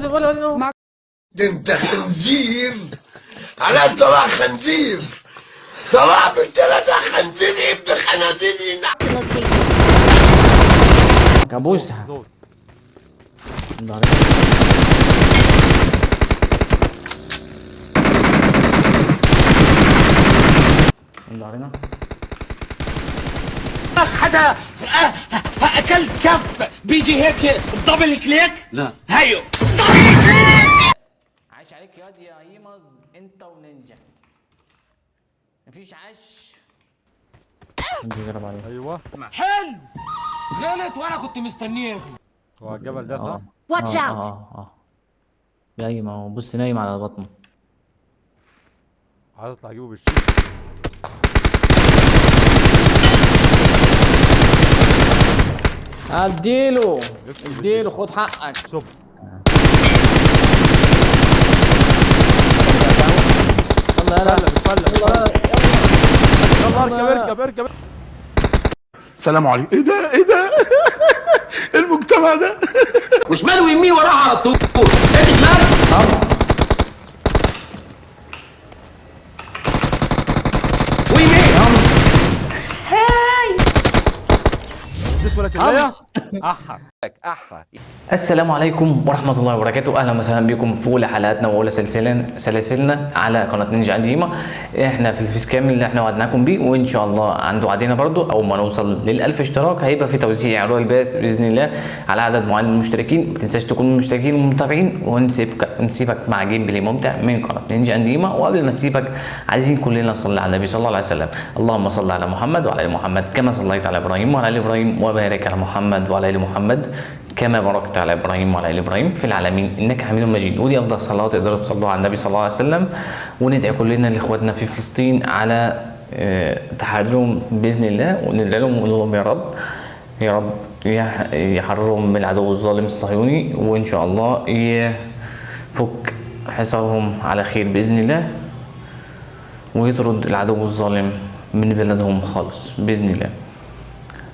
ده انت خنزير. على طلع خنزير. طلع بالثلاثة خنزير ابن خنازير. كابوسها زود. علينا حدا اكل كف بيجي هيك دبل كليك. لا هيو عاش عليك ياض يا هيمز انت ونينجا. مفيش عاش. نجي جرب عليه. ايوه حلو غلط وانا كنت مستنيه. هو على الجبل ده صح؟ Watch out! جاي ما هو بص نايم على بطنه. عايز اطلع اجيبه بالشيء. اديله اديله خد حقك. شوف يلا يلا بتفلق يلا يلا اركب اركب. السلام عليكم. ايه ده؟ ايه ده؟ المجتمع ده وشمال ويمين وراها على طول. ايه شمال ويمين. تسوى لك الليله احا. السلام عليكم ورحمة الله وبركاته. أهلا وسهلا بكم في أولى حلقاتنا وأولى سلاسلنا على قناة نينجا قديمة. إحنا في الفيس كامل اللي إحنا وعدناكم بيه، وإن شاء الله عنده وعدينا برضو أول ما نوصل لل1000 اشتراك هيبقى في توزيع رويال باس بإذن الله على عدد معين من المشتركين. ما تنساش تكونوا مشتركين ومتابعين، ونسيبك مع جيم بلاي ممتع من قناة نينجا قديمة. وقبل ما نسيبك عايزين كلنا نصلي على النبي صلى الله عليه وسلم. اللهم صل على محمد وعلى آل محمد كما صليت على إبراهيم وعلى آل إبراهيم، وبارك على محمد وعلى آل محمد كما باركت على ابراهيم وعلى ال ابراهيم في العالمين انك حميد مجيد. ودي افضل صلاه تقدروا تصلوا على النبي صلى الله عليه وسلم. وندعي كلنا لاخواتنا في فلسطين على تحررهم باذن الله، وندعي لهم ونقول لهم يا رب يحررهم من العدو الظالم الصهيوني، وان شاء الله يفك حصارهم على خير باذن الله، ويطرد العدو الظالم من بلدهم خالص باذن الله.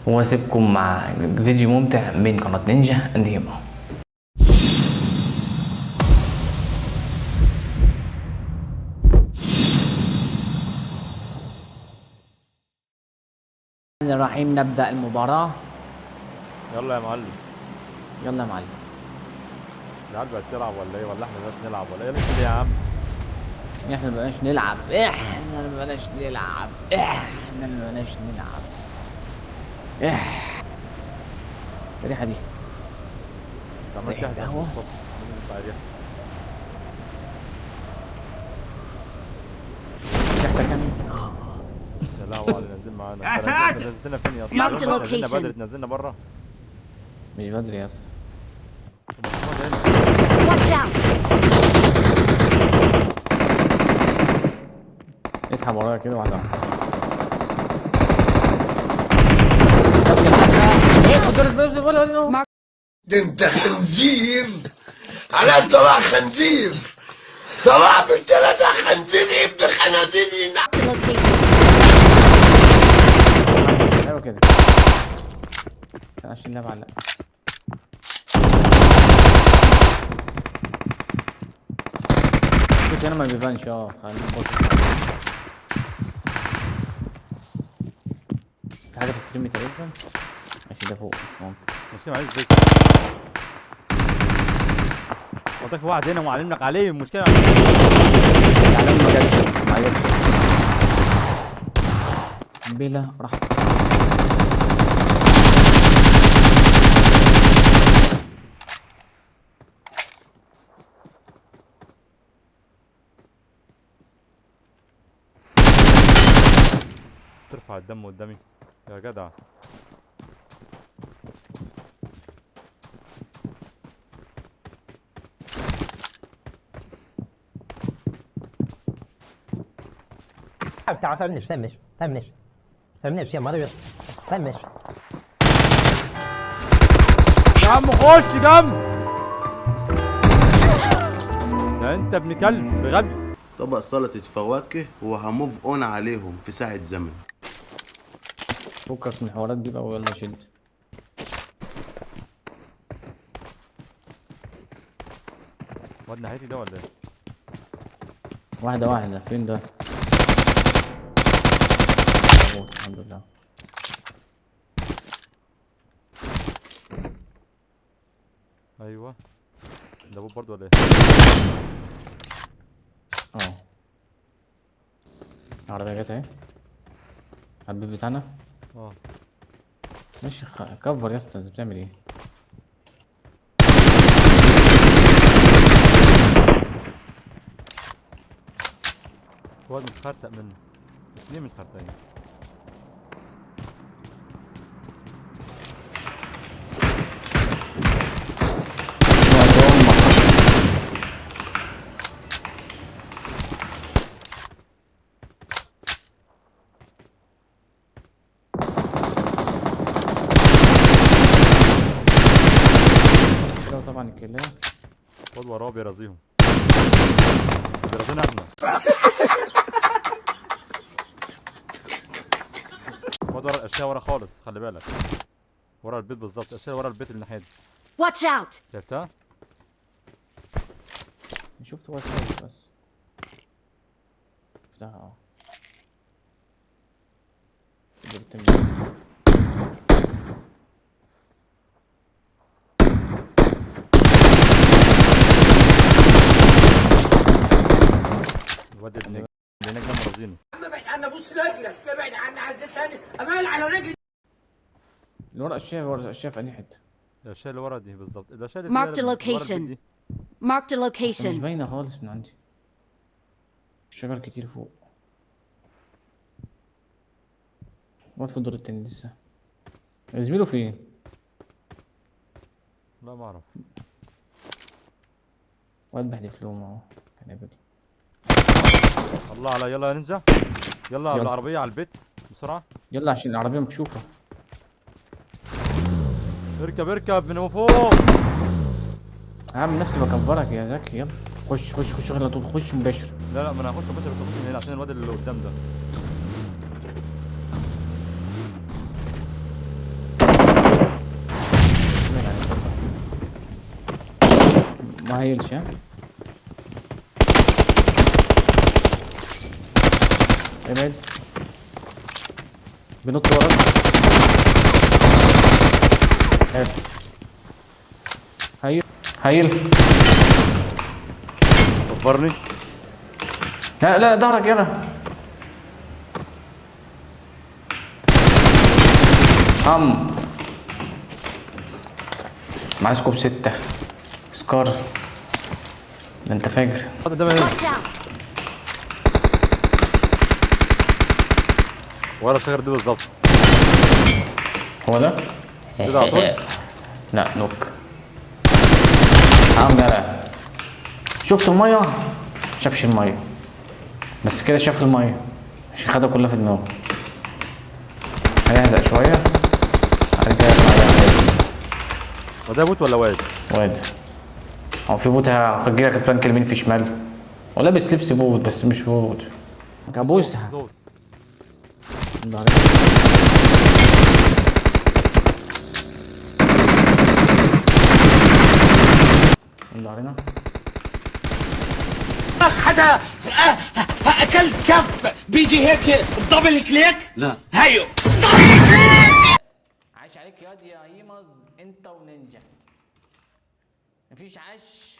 واسيبكم مع فيديو ممتع من قناة نينجا قديمة. الرحيم نبدأ المباراة. يلا يا معلم. يلا يا معلم. العيال بقت تلعب ولا ايه؟ ولا احنا بس نلعب ولا ايه؟ لسه ليه يا عم؟ احنا مبقناش نلعب. احنا مبقناش نلعب. احنا مبقناش نلعب. الريحة دي انت عمال ريحة تحزن قهوة. الصبح. مين اللي بتاع الريحة؟ ريحتها كامل. يا لهوي على اللي نازلين معانا. انت نزلتنا فين يا اسطى؟ Marked نزلنا location. بدري، تنزلنا بره. مش بدري يا اسطى. Watch out! اسحب ورايا كده واحدة واحدة. ده انت خنزير. على طلع خنزير. طلع بالثلاثة خنزير ابن خنازير. ايوه كده. 20 لعبة على كنت انا ما بيبانش. خلينا نبص. في حاجة بتترمي تقريبا. ماشي ده فوق مش ممكن. المشكلة معلش بس. والله في واحد هنا ومعلمك عليه المشكلة. يعني ما جاتش بلا راح. ترفع الدم قدامي يا جدع. تعال فمنش يا مريض فمش. يا عم خش جنب. ده انت ابن كلب غبي. طبق سلطة فواكه وهموف اون عليهم في ساعة زمن. فكك من الحوارات دي بقى ويلا شد. واد ناحيتي ده ولا ايه؟ واحدة واحدة، فين ده؟ موت الحمد لله. ايوه ده بوب برضه ولا ايه؟ اه العربية جت اهي على البيت بتاعنا. اه ماشي كفر يا اسطى، انت بتعمل ايه؟ واد متخرتق منه، اتنين متخرتقين. لو طبعا الكلية واد وراه بيرازيهم، بيرازينا احنا. واد ورا الاشياء ورا خالص، خلي بالك ورا البيت بالظبط، الاشياء ورا البيت اللي ناحية دي. Watch out! شفتها؟ شفت واحد شوت بس. شفتها جبت الواد اللي هناك ده مرازينه. ابعد عنا، بص رجلك، ابعد عنا، عايز تاني امال على رجلي. اللي ورا الشاف، ورا الشاف في انهي حتة؟ الاشياء اللي ورا دي بالظبط، الاشياء Marked a اللي ورا location. البيت دي. Marked a مش location. باينة خالص من عندي، الشجر كتير فوق. وقت في الدور التاني لسه. زميله فين؟ لا ما اعرف. واد بحدف لهم اهو هنقبل. الله على، يلا يا نينجا، يلا يلا. بالعربية على البيت بسرعة. يلا عشان العربية مكشوفة. اركب اركب من فوق. هعمل نفسي بكبرك يا زكي، يلا خش خش خش على طول، خش مباشر. لا لا، ما انا هخش بس من هنا عشان الواد اللي قدام ده. ما هيلش ها. ابعد، بنط وراك. هيل هيل. كبرني. لا لا ظهرك يلا. معاه سكوب 6 سكار. ده انت فاجر. قدام هنا Watch out! ورا الشجرة دي بالظبط. هو ده؟ كده على طول. لا نوك. يلا. شفت المية؟ شافش المية بس كده، شاف المية عشان خدها كلها في دماغه. هيهزق شوية بعد كده يطلع عليه. وده بوت ولا واد؟ واد. هو في بوت هجيلك الفلانك اليمين في شمال، ولابس لبس بوت بس مش بوت. كابوسها. صوت. علينا. حدا اكل كف بيجي هيك دبل كليك. لا هيو عاش عليك ياض يا هيمز، انت ونينجا مفيش عاش.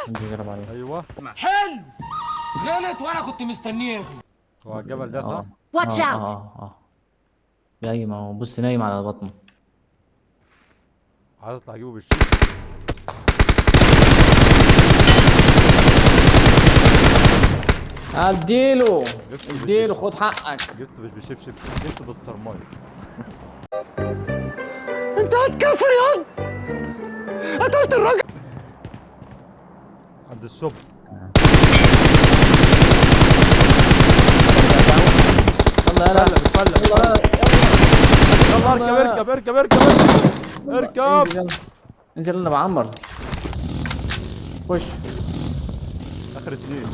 نجرب عليه. ايوه حلو، غلط وانا كنت مستنيه. هو على الجبل ده صح؟ Watch out! جاي، ما هو بص نايم على بطنه. عايز اطلع اجيبه بالشيك. اديله اديله، خد حقك. جبته مش بالشبشب، جبته بالصرمايه. انت هتكفر ياض، قتلت الراجل. عند الشوب. يلا يلا يلا اركب اركب اركب اركب اركب. انزل يلا، انزل انا بعمر. خش اخر اتنين.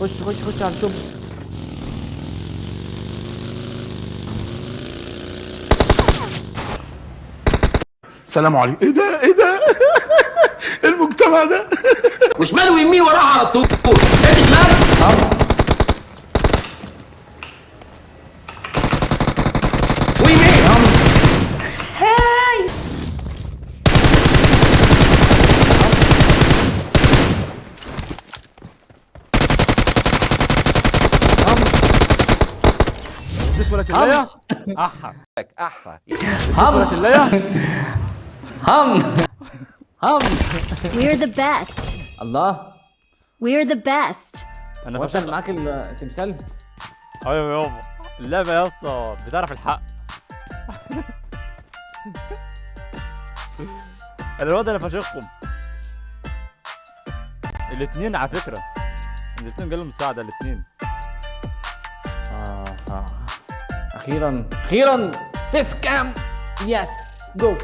خش خش خش على الشوب. السلام عليكم. ايه ده ايه ده المجتمع الجدع ده. وشمال ويمين وراها على طول. انت شمال ويمين. مفيش ولا كلاية. احا هم ولا كلاية. هم هم We're the best. الله. We're the best. انا وانت فشخ. معاك التمثال؟ ايوه يابا اللعبة يا اسطى بتعرف الحق. الواد انا فشخهم الاتنين على فكرة. الاتنين جالهم مساعدة الاتنين. اخيرا اخيرا فيس كام. يس جو.